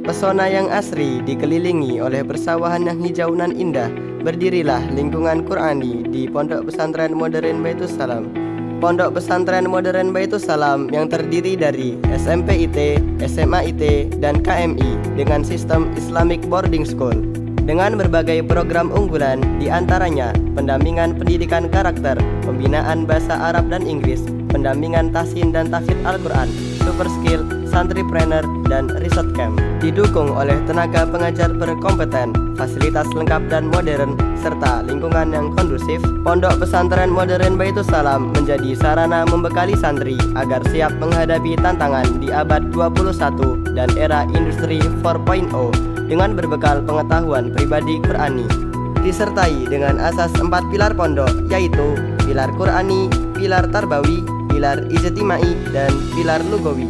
pesona yang asri dikelilingi oleh persawahan yang hijau nan indah, berdirilah lingkungan Qur'ani di Pondok Pesantren Modern Baitus Salam. Pondok Pesantren Modern Baitus Salam yang terdiri dari SMP IT, SMA IT, dan KMI dengan sistem Islamic Boarding School. Dengan berbagai program unggulan, diantaranya pendampingan pendidikan karakter, pembinaan bahasa Arab dan Inggris, pendampingan tahsin dan tahfidz Al-Quran, super skill, santripreneur, dan resort camp. Didukung oleh tenaga pengajar berkompeten, fasilitas lengkap dan modern, serta lingkungan yang kondusif, Pondok Pesantren Modern Baitus Salam menjadi sarana membekali santri agar siap menghadapi tantangan di abad 21 dan era industri 4.0 dengan berbekal pengetahuan pribadi Qur'ani, disertai dengan asas 4 pilar pondok, yaitu pilar Qur'ani, pilar Tarbawi, pilar Ijtimai, dan pilar Lugawi.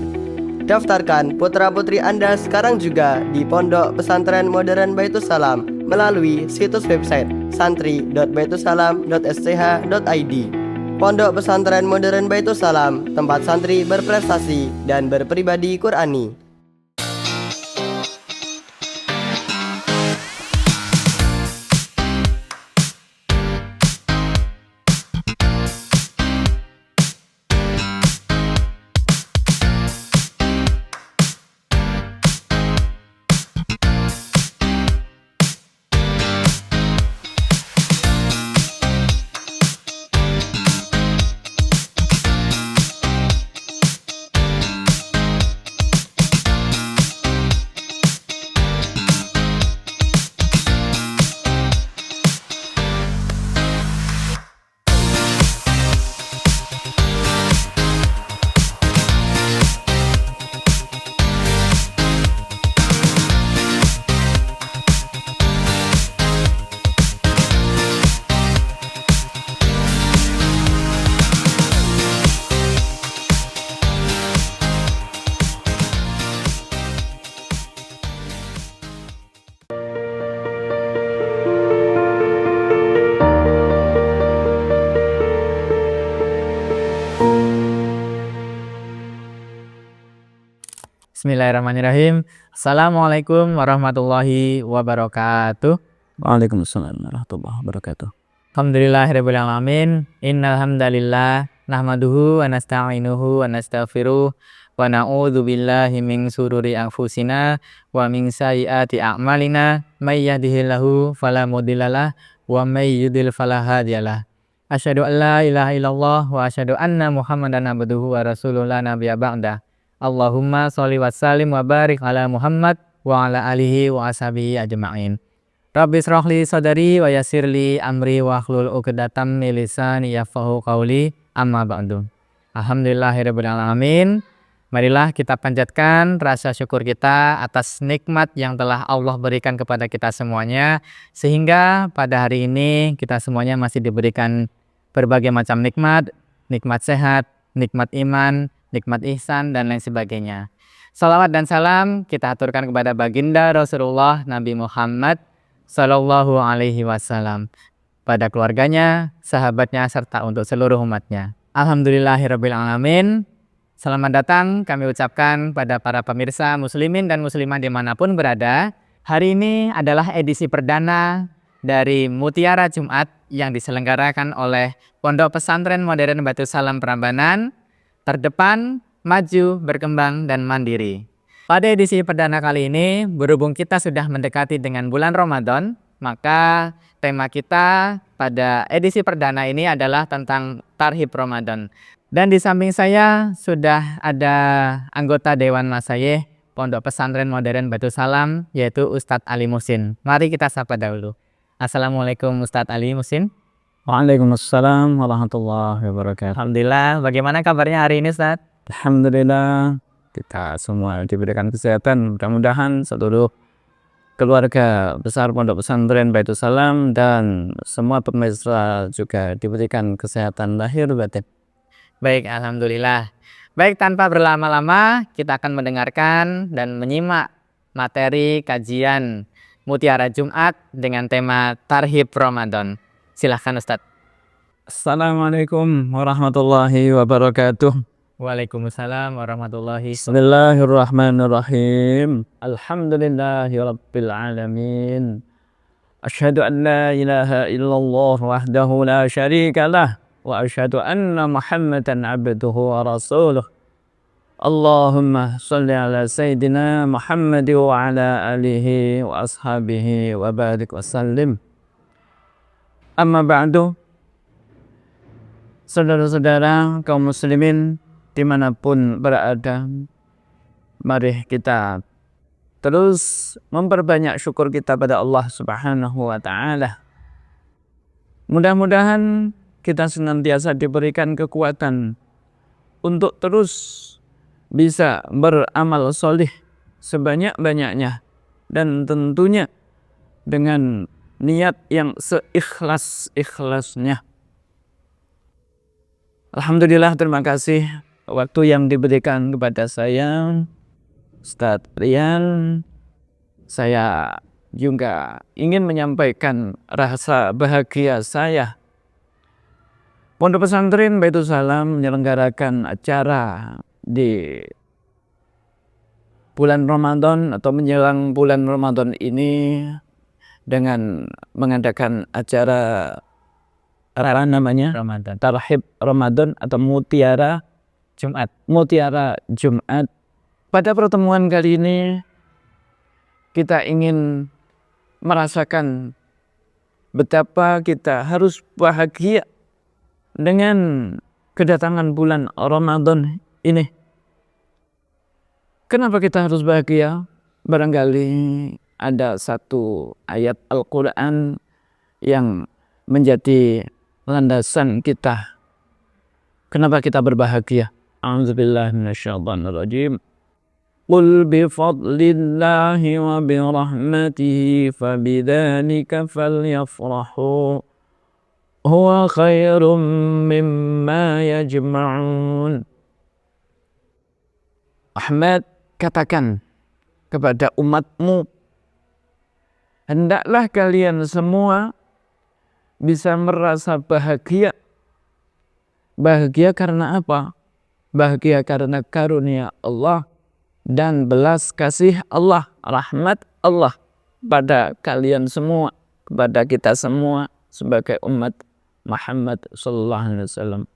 Daftarkan putra-putri Anda sekarang juga di Pondok Pesantren Modern Baitus Salam melalui situs website santri.baitussalam.sch.id. Pondok Pesantren Modern Baitus Salam, tempat santri berprestasi dan berpribadi Qur'ani. Bismillahirrahmanirrahim. Assalamualaikum warahmatullahi wabarakatuh. Waalaikumsalam warahmatullahi wabarakatuh. Alhamdulillahirabbil alamin. Innal hamdalillah nahmaduhu wa nasta'inuhu wa nastaghfiruh wa na'udzu billahi min sururi anfusina wa min sayyiati a'malina. May yahdihillahu fala mudhillalah wa may yudhlil fala hadiyalah. Asyhadu an la ilaha illallah wa asyhadu anna Muhammadan abduhu wa rasuluhu la nabiyya ba'da. Allahumma sholli wa sallim wa barik ala Muhammad wa ala alihi wa ashabihi ajma'in. Rabbi shrah li sadri wa yassir li amri wa hlul 'uqdatam min lisani yafqahu qawli, amma ba'du. Alhamdulillahirabbil alamin. Marilah kita panjatkan rasa syukur kita atas nikmat yang telah Allah berikan kepada kita semuanya, sehingga pada hari ini kita semuanya masih diberikan berbagai macam nikmat, nikmat sehat, nikmat iman, nikmat ihsan, dan lain sebagainya. Salawat dan salam kita aturkan kepada baginda Rasulullah Nabi Muhammad Sallallahu Alaihi Wasallam, pada keluarganya, sahabatnya, serta untuk seluruh umatnya. Alhamdulillahirabbil alamin. Selamat datang kami ucapkan pada para pemirsa muslimin dan muslimah dimanapun berada. Hari ini adalah edisi perdana dari Mutiara Jumat yang diselenggarakan oleh Pondok Pesantren Modern Baitus Salam Prambanan. Terdepan, maju, berkembang, dan mandiri. Pada edisi perdana kali ini, berhubung kita sudah mendekati dengan bulan Ramadan, maka tema kita pada edisi perdana ini adalah tentang Tarhib Ramadan. Dan di samping saya sudah ada anggota Dewan Masyayikh Pondok Pesantren Modern Baitus Salam, yaitu Ustadz Ali Muhsin. Mari kita sapa dahulu. Assalamualaikum Ustadz Ali Muhsin. Waalaikumsalam warahmatullahi wabarakatuh. Alhamdulillah, bagaimana kabarnya hari ini Ustaz? Alhamdulillah, kita semua diberikan kesehatan. Mudah-mudahan seluruh keluarga besar Pondok Pesantren Baitus Salam dan semua pemirsa juga diberikan kesehatan lahir batin. Baik, alhamdulillah. Baik, tanpa berlama-lama kita akan mendengarkan dan menyimak materi kajian Mutiara Jumat dengan tema Tarhib Ramadan. Silahkan Ustadz. Assalamualaikum warahmatullahi wabarakatuh. Waalaikumsalam warahmatullahi. Bismillahirrahmanirrahim. Alhamdulillahi rabbil alamin. Asyhadu an la ilaha illallah wahdahu la syarika lah wa asyhadu anna Muhammadan abduhu wa rasuluh. Allahumma shalli ala sayyidina Muhammad wa ala alihi wa ashabihi wa barik wa sallim. Amma ba'du. Saudara-saudara kaum muslimin dimanapun berada, mari kita terus memperbanyak syukur kita pada Allah Subhanahu wa Ta'ala. Mudah-mudahan kita senantiasa diberikan kekuatan untuk terus bisa beramal solih sebanyak-banyaknya, dan tentunya dengan niat yang seikhlas-ikhlasnya. Alhamdulillah, terima kasih waktu yang diberikan kepada saya, Ustadz Rian. Saya juga ingin menyampaikan rasa bahagia saya. Pondok Pesantren Baitul Salam menyelenggarakan acara di bulan Ramadan atau menjelang bulan Ramadan ini dengan mengadakan acara namanya Ramadan. Tarhib Ramadan atau Mutiara Jumat. Jumat. Pada pertemuan kali ini kita ingin merasakan betapa kita harus bahagia dengan kedatangan bulan Ramadan ini. Kenapa kita harus bahagia? Barangkali ada satu ayat Al-Quran yang menjadi landasan kita. Kenapa kita berbahagia? A'udzubillahi minasyaitonirrajim. Qul bifadlillahi wa birahmatihi fabidzalika falyafrahu huwa khairum mimma yajma'un. Ahmad, katakan kepada umatmu, hendaklah kalian semua bisa merasa bahagia. Bahagia karena apa? Bahagia karena karunia Allah dan belas kasih Allah, rahmat Allah pada kalian semua, kepada kita semua sebagai umat Muhammad sallallahu alaihi wasallam.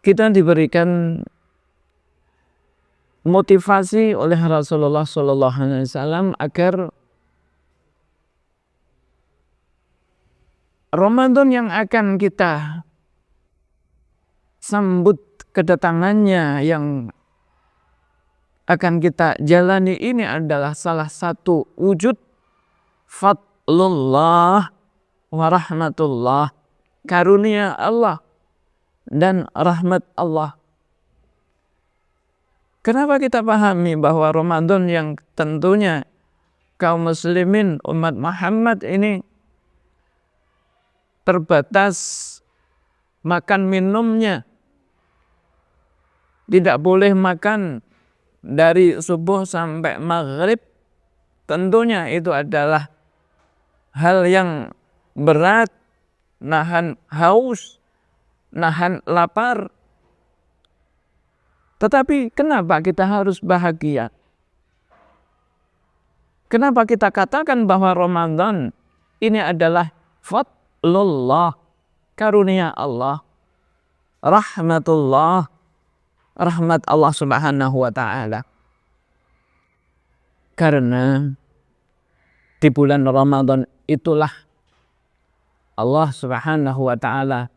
Kita diberikan motivasi oleh Rasulullah sallallahu alaihi wasallam agar Ramadan yang akan kita sambut kedatangannya, yang akan kita jalani ini adalah salah satu wujud fadlullah wa rahmatullah, karunia Allah dan rahmat Allah. Kenapa kita pahami bahwa Ramadan yang tentunya kaum muslimin umat Muhammad ini terbatas makan minumnya, tidak boleh makan dari subuh sampai maghrib. Tentunya itu adalah hal yang berat, nahan haus, nahan lapar. Tetapi kenapa kita harus bahagia? Kenapa kita katakan bahwa Ramadan ini adalah fadlullah, karunia Allah, rahmatullah, rahmat Allah Subhanahu wa Ta'ala? Karena di bulan Ramadan itulah Allah Subhanahu wa Ta'ala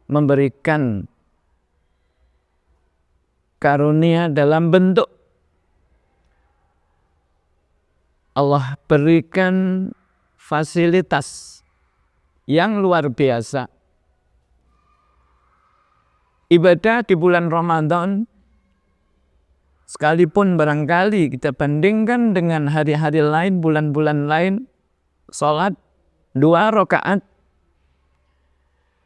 memberikan karunia dalam bentuk, Allah berikan fasilitas yang luar biasa. Ibadah di bulan Ramadan, sekalipun barangkali kita bandingkan dengan hari-hari lain, bulan-bulan lain, sholat 2 rakaat,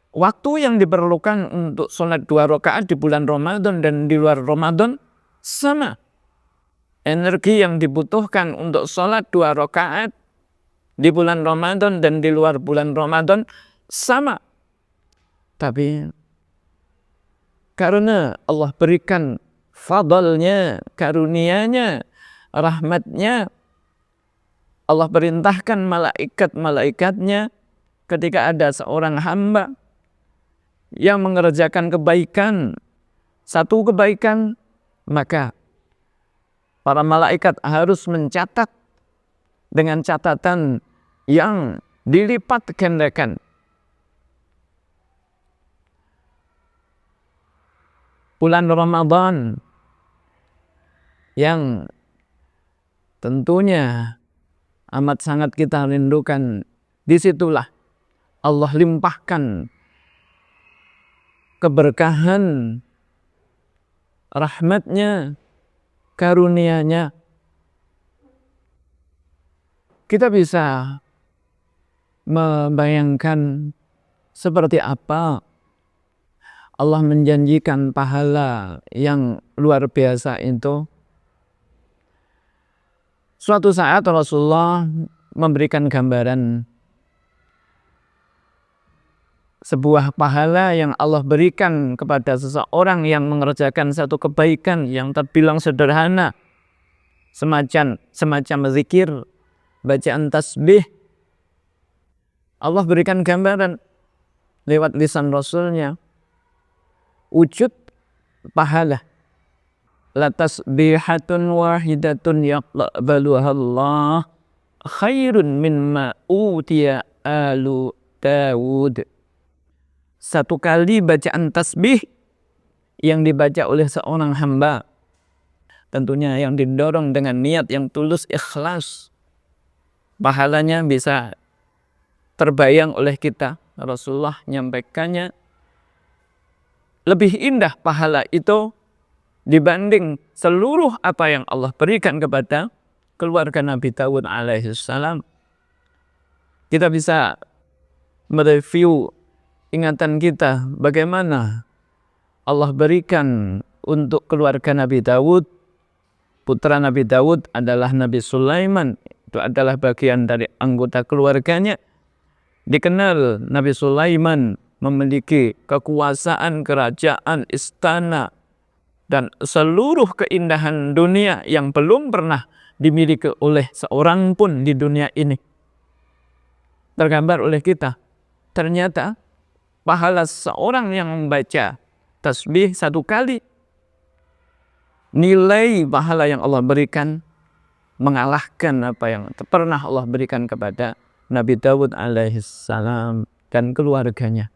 waktu yang diperlukan untuk sholat 2 rakaat di bulan Ramadan dan di luar Ramadan sama. Energi yang dibutuhkan untuk sholat 2 rakaat di bulan Ramadan dan di luar bulan Ramadan sama. Tapi Karena Allah berikan fadlnya, karunia-Nya, rahmat-Nya. Allah perintahkan malaikat-malaikatnya ketika ada seorang hamba yang mengerjakan kebaikan, satu kebaikan, maka para malaikat harus mencatat dengan catatan yang dilipat gandakan. Bulan Ramadan yang tentunya amat sangat kita rindukan, disitulah Allah limpahkan keberkahan, rahmat-Nya, karunia-Nya. Kita bisa membayangkan seperti apa Allah menjanjikan pahala yang luar biasa itu. Suatu saat Rasulullah memberikan gambaran sebuah pahala yang Allah berikan kepada seseorang yang mengerjakan satu kebaikan yang terbilang sederhana, semacam zikir, bacaan tasbih. Allah berikan gambaran lewat lisan Rasulnya, wujud pahala. La tasbihatun wahidatun yaqbaluha Allah khairun mimma utiya alu Dawud. Satu kali bacaan tasbih yang dibaca oleh seorang hamba, tentunya yang didorong dengan niat yang tulus, ikhlas, pahalanya bisa terbayang oleh kita. Rasulullah menyampaikannya, lebih indah pahala itu dibanding seluruh apa yang Allah berikan kepada keluarga Nabi Dawud alaihissalam. Kita bisa mereview ingatan kita bagaimana Allah berikan untuk keluarga Nabi Dawud. Putra Nabi Dawud adalah Nabi Sulaiman. Itu adalah bagian dari anggota keluarganya. Dikenal Nabi Sulaiman memiliki kekuasaan, kerajaan, istana, dan seluruh keindahan dunia yang belum pernah dimiliki oleh seorang pun di dunia ini. Tergambar oleh kita. Ternyata pahala seorang yang membaca tasbih satu kali, nilai pahala yang Allah berikan mengalahkan apa yang pernah Allah berikan kepada Nabi Dawud alaihissalam dan keluarganya.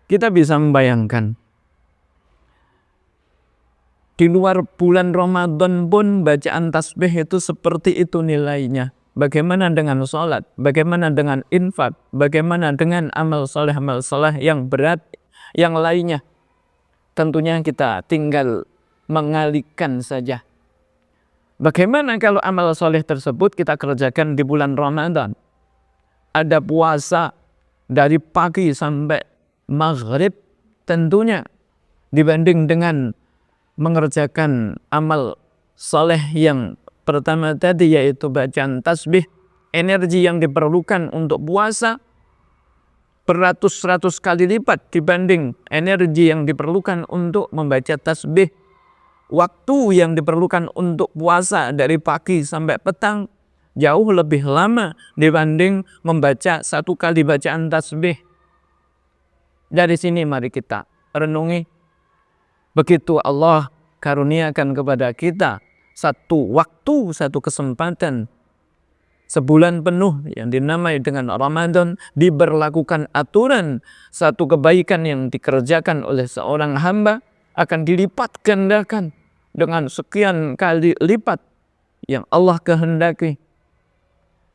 Kita bisa membayangkan di luar bulan Ramadan pun bacaan tasbih itu seperti itu nilainya. Bagaimana dengan sholat? Bagaimana dengan infak? Bagaimana dengan amal soleh yang berat yang lainnya? Tentunya kita tinggal mengalihkan saja. Bagaimana kalau amal soleh tersebut kita kerjakan di bulan Ramadan? Ada puasa dari pagi sampai maghrib, tentunya dibanding dengan mengerjakan amal soleh yang pertama tadi, yaitu bacaan tasbih, energi yang diperlukan untuk puasa beratus-ratus kali lipat dibanding energi yang diperlukan untuk membaca tasbih. Waktu yang diperlukan untuk puasa dari pagi sampai petang jauh lebih lama dibanding membaca satu kali bacaan tasbih. Dari sini mari kita renungi. Begitu Allah karuniakan kepada kita satu waktu, satu kesempatan, sebulan penuh yang dinamai dengan Ramadan, diberlakukan aturan satu kebaikan yang dikerjakan oleh seorang hamba akan dilipat gandakan dengan sekian kali lipat yang Allah kehendaki.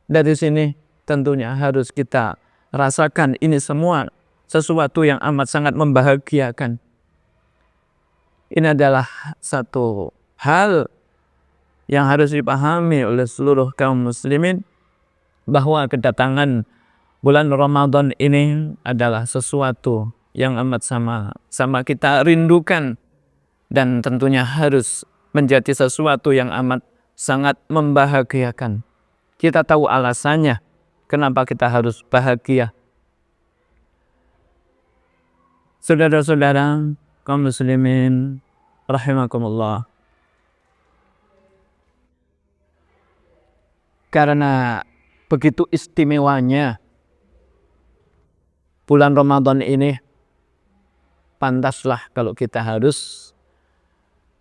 Dari sini tentunya harus kita rasakan ini semua sesuatu yang amat sangat membahagiakan. Ini adalah satu hal yang harus dipahami oleh seluruh kaum muslimin, bahwa kedatangan bulan Ramadan ini adalah sesuatu yang amat sama kita rindukan, dan tentunya harus menjadi sesuatu yang amat sangat membahagiakan. Kita tahu alasannya kenapa kita harus bahagia. Saudara-saudara kaum muslimin rahimakumullah. Karena begitu istimewanya bulan Ramadan ini, pantaslah kalau kita harus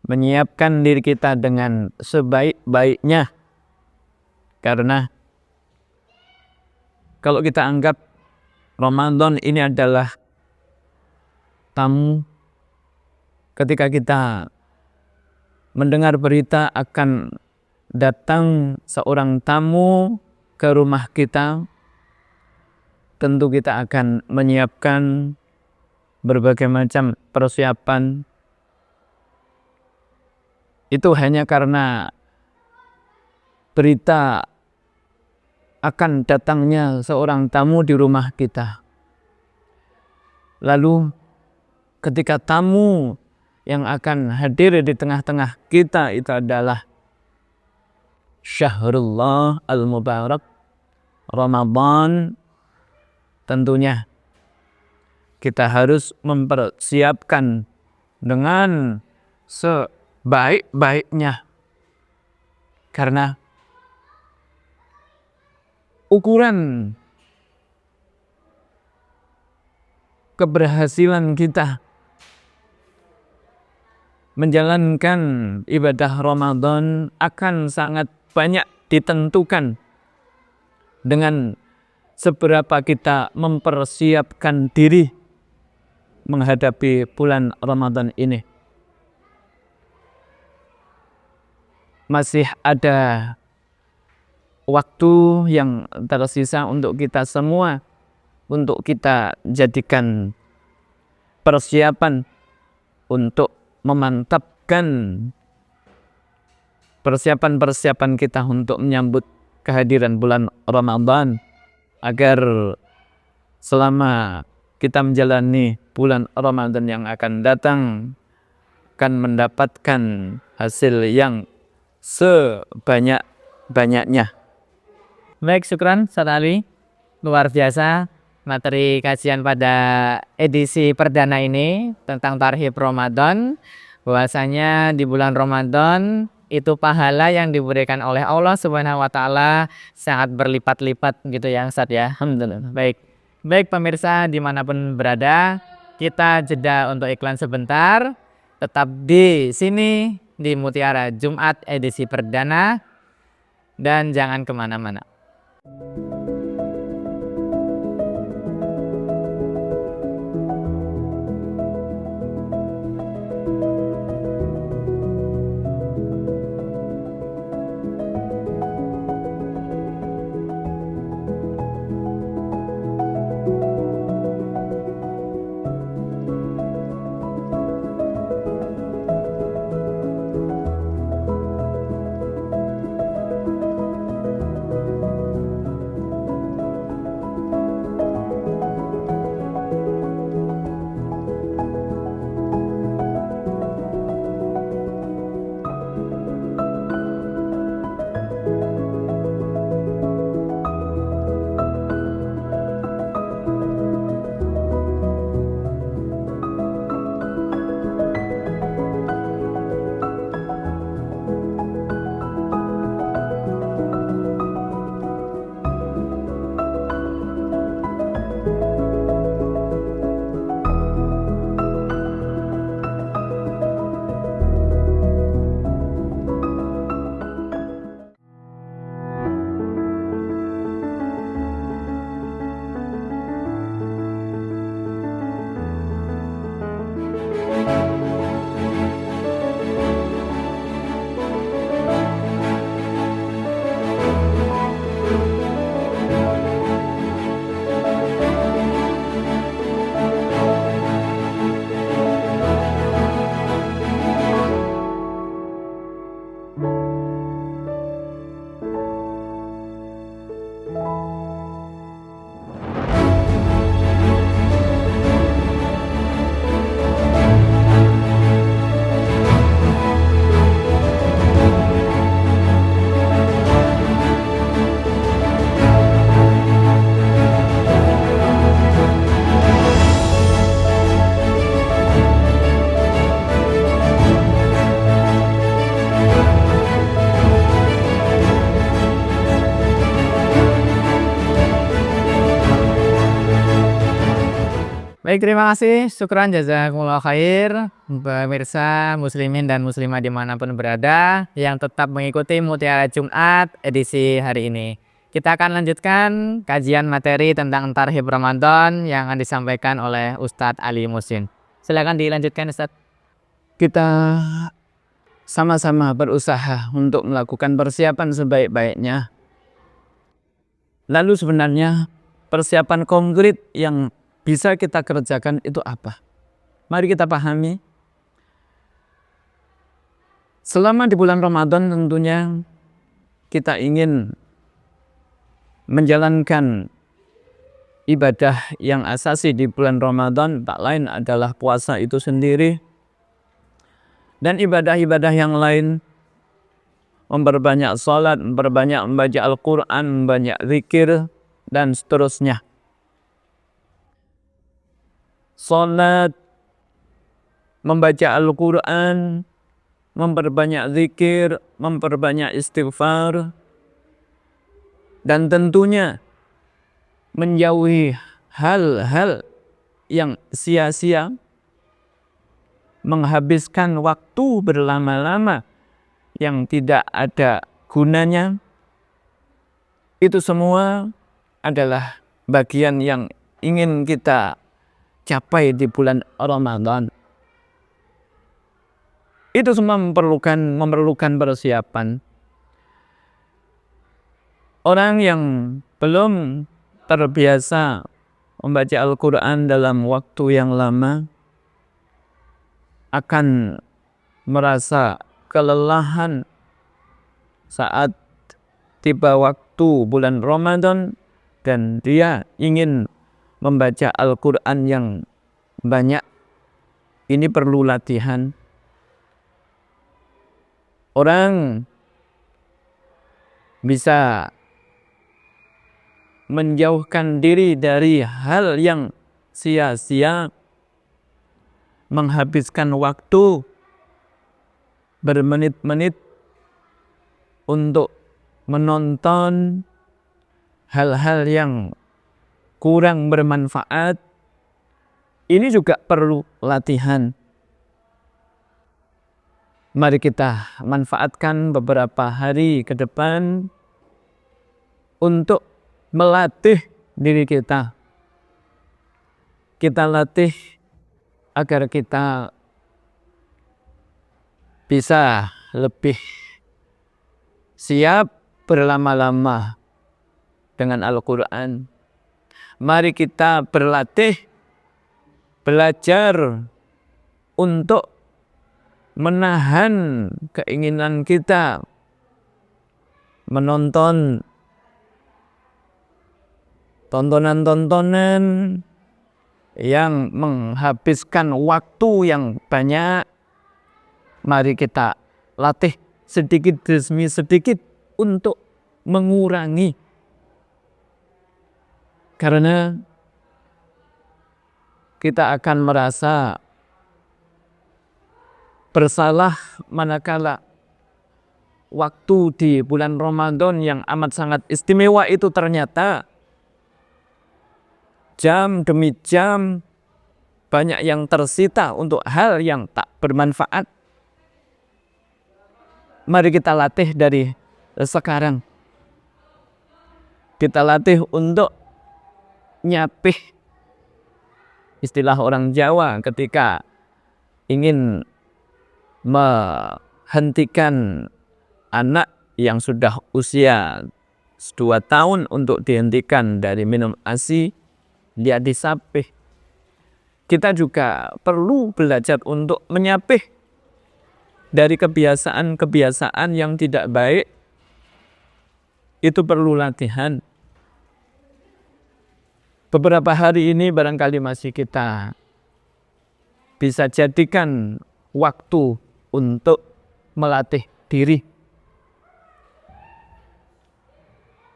menyiapkan diri kita dengan sebaik-baiknya. Karena kalau kita anggap Ramadan ini adalah tamu, ketika kita mendengar berita akan datang seorang tamu ke rumah kita, tentu kita akan menyiapkan berbagai macam persiapan. Itu hanya karena berita akan datangnya seorang tamu di rumah kita. Lalu ketika tamu yang akan hadir di tengah-tengah kita itu adalah Syahrullah al-Mubarak, Ramadan, tentunya kita harus mempersiapkan dengan sebaik-baiknya. Karena ukuran keberhasilan kita menjalankan ibadah Ramadan akan sangat banyak ditentukan dengan seberapa kita mempersiapkan diri menghadapi bulan Ramadan ini. Masih ada waktu yang tersisa untuk kita semua, untuk kita jadikan persiapan untuk memantapkan persiapan-persiapan kita untuk menyambut kehadiran bulan Ramadan, agar selama kita menjalani bulan Ramadan yang akan datang akan mendapatkan hasil yang sebanyak-banyaknya. Baik, syukran Ustaz Ali. Luar biasa materi kajian pada edisi perdana ini tentang tarhib Ramadan. Bahwasanya di bulan Ramadan itu pahala yang diberikan oleh Allah Subhanahu wa taala sangat berlipat-lipat gitu ya Ustaz ya. Alhamdulillah. Baik pemirsa dimanapun berada, kita jeda untuk iklan sebentar. Tetap di sini di Mutiara Jumat edisi perdana dan jangan kemana-mana. Baik, terima kasih. Syukran jazakumullah khair. Pemirsa muslimin dan muslimah dimanapun berada yang tetap mengikuti Mutiara Jumat edisi hari ini. Kita akan lanjutkan kajian materi tentang Tarhib Ramadan yang akan disampaikan oleh Ustadz Ali Musin. Silakan dilanjutkan, Ustadz. Kita sama-sama berusaha untuk melakukan persiapan sebaik-baiknya. Lalu sebenarnya persiapan konkret yang bisa kita kerjakan itu apa? Mari kita pahami. Selama di bulan Ramadan tentunya kita ingin menjalankan ibadah yang asasi di bulan Ramadan, tak lain adalah puasa itu sendiri. Dan ibadah-ibadah yang lain, memperbanyak salat, memperbanyak membaca Al-Quran, membanyak zikir, dan seterusnya. Salat, membaca Al-Quran, memperbanyak zikir, memperbanyak istighfar, dan tentunya menjauhi hal-hal yang sia-sia, menghabiskan waktu berlama-lama yang tidak ada gunanya. Itu semua adalah bagian yang ingin kita capai di bulan Ramadan. Itu semua memerlukan persiapan. Orang yang belum terbiasa membaca Al-Quran dalam waktu yang lama akan merasa kelelahan saat tiba waktu bulan Ramadan dan dia ingin membaca Al-Quran yang banyak. Ini perlu latihan. Orang bisa menjauhkan diri dari hal yang sia-sia, menghabiskan waktu bermenit-menit untuk menonton hal-hal yang kurang bermanfaat. Ini juga perlu latihan. Mari kita manfaatkan beberapa hari ke depan untuk melatih diri kita. Kita latih agar kita bisa lebih siap berlama-lama dengan Al-Quran. Mari kita berlatih, belajar untuk menahan keinginan kita menonton tontonan-tontonan yang menghabiskan waktu yang banyak. Mari kita latih sedikit demi sedikit untuk mengurangi. Karena kita akan merasa bersalah manakala waktu di bulan Ramadan yang amat sangat istimewa itu ternyata jam demi jam banyak yang tersita untuk hal yang tak bermanfaat. Mari kita latih dari sekarang. Kita latih untuk nyapih, istilah orang Jawa ketika ingin menghentikan anak yang sudah usia 2 tahun untuk dihentikan dari minum ASI, dia disapih. Kita juga perlu belajar untuk menyapih dari kebiasaan-kebiasaan yang tidak baik. Itu perlu latihan. Beberapa hari ini barangkali masih kita bisa jadikan waktu untuk melatih diri.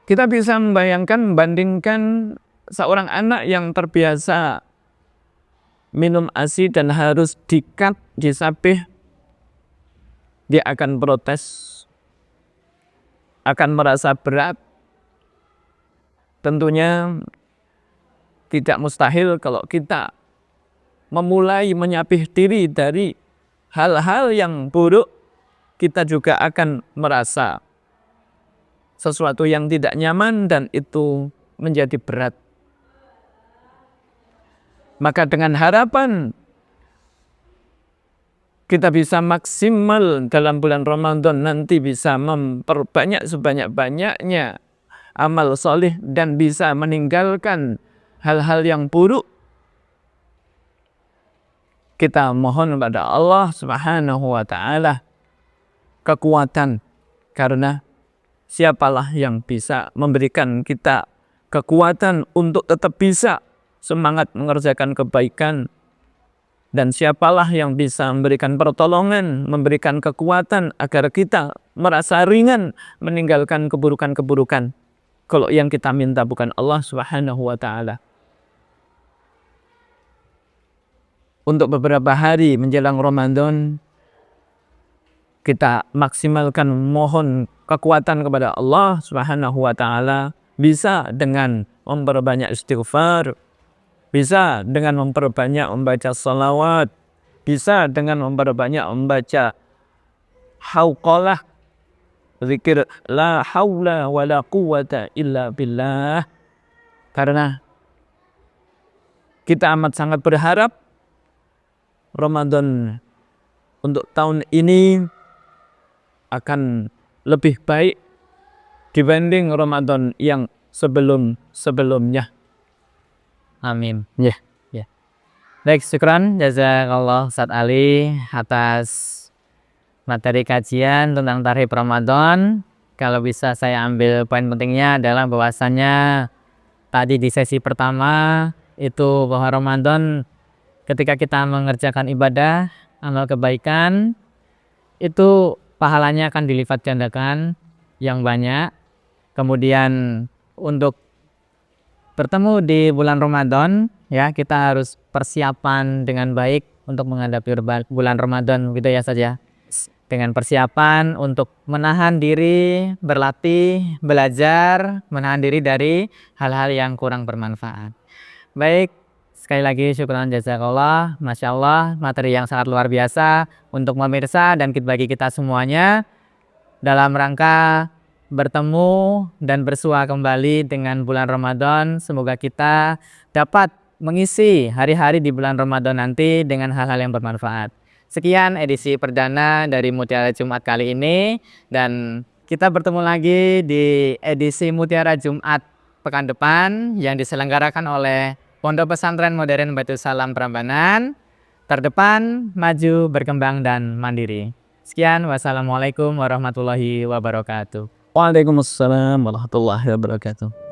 Kita bisa membandingkan seorang anak yang terbiasa minum ASI dan harus dikat, disapih, dia akan protes, akan merasa berat. Tentunya tidak mustahil kalau kita memulai menyapih diri dari hal-hal yang buruk, kita juga akan merasa sesuatu yang tidak nyaman dan itu menjadi berat. Maka dengan harapan kita bisa maksimal dalam bulan Ramadan nanti, bisa memperbanyak sebanyak-banyaknya amal soleh dan bisa meninggalkan hal-hal yang buruk, kita mohon kepada Allah Subhanahu wa Ta'ala kekuatan, karena siapalah yang bisa memberikan kita kekuatan untuk tetap bisa semangat mengerjakan kebaikan, dan siapalah yang bisa memberikan pertolongan, memberikan kekuatan agar kita merasa ringan meninggalkan keburukan-keburukan, kalau yang kita minta bukan Allah Subhanahu wa Ta'ala. Untuk beberapa hari menjelang Ramadan, kita maksimalkan mohon kekuatan kepada Allah Subhanahu wa Ta'ala, bisa dengan memperbanyak istighfar, bisa dengan memperbanyak membaca salawat, bisa dengan memperbanyak membaca hauqalah, zikir la haula wa la quwata illa billah. Karena kita amat sangat berharap Ramadan untuk tahun ini akan lebih baik dibanding Ramadan yang sebelum-sebelumnya. Amin. Ya. Baik, syukran jazakallah Ustaz Ali atas materi kajian tentang tarhib Ramadan. Kalau bisa saya ambil poin pentingnya adalah bahwasannya tadi di sesi pertama itu bahwa Ramadan ketika kita mengerjakan ibadah, amal kebaikan, itu pahalanya akan dilipat gandakan yang banyak. Kemudian untuk bertemu di bulan Ramadan, ya kita harus persiapan dengan baik untuk menghadapi bulan Ramadan, gitu ya saja. Dengan persiapan untuk menahan diri, berlatih, belajar, menahan diri dari hal-hal yang kurang bermanfaat. Baik, sekali lagi syukran jazakallah, Masya Allah, materi yang sangat luar biasa untuk pemirsa dan bagi kita semuanya dalam rangka bertemu dan bersua kembali dengan bulan Ramadan. Semoga kita dapat mengisi hari-hari di bulan Ramadan nanti dengan hal-hal yang bermanfaat. Sekian edisi perdana dari Mutiara Jumat kali ini, dan kita bertemu lagi di edisi Mutiara Jumat pekan depan yang diselenggarakan oleh Pondok Pesantren Modern Baitus Salam Prambanan. Terdepan, maju, berkembang, dan mandiri. Sekian, wassalamualaikum warahmatullahi wabarakatuh. Waalaikumsalam warahmatullahi wabarakatuh.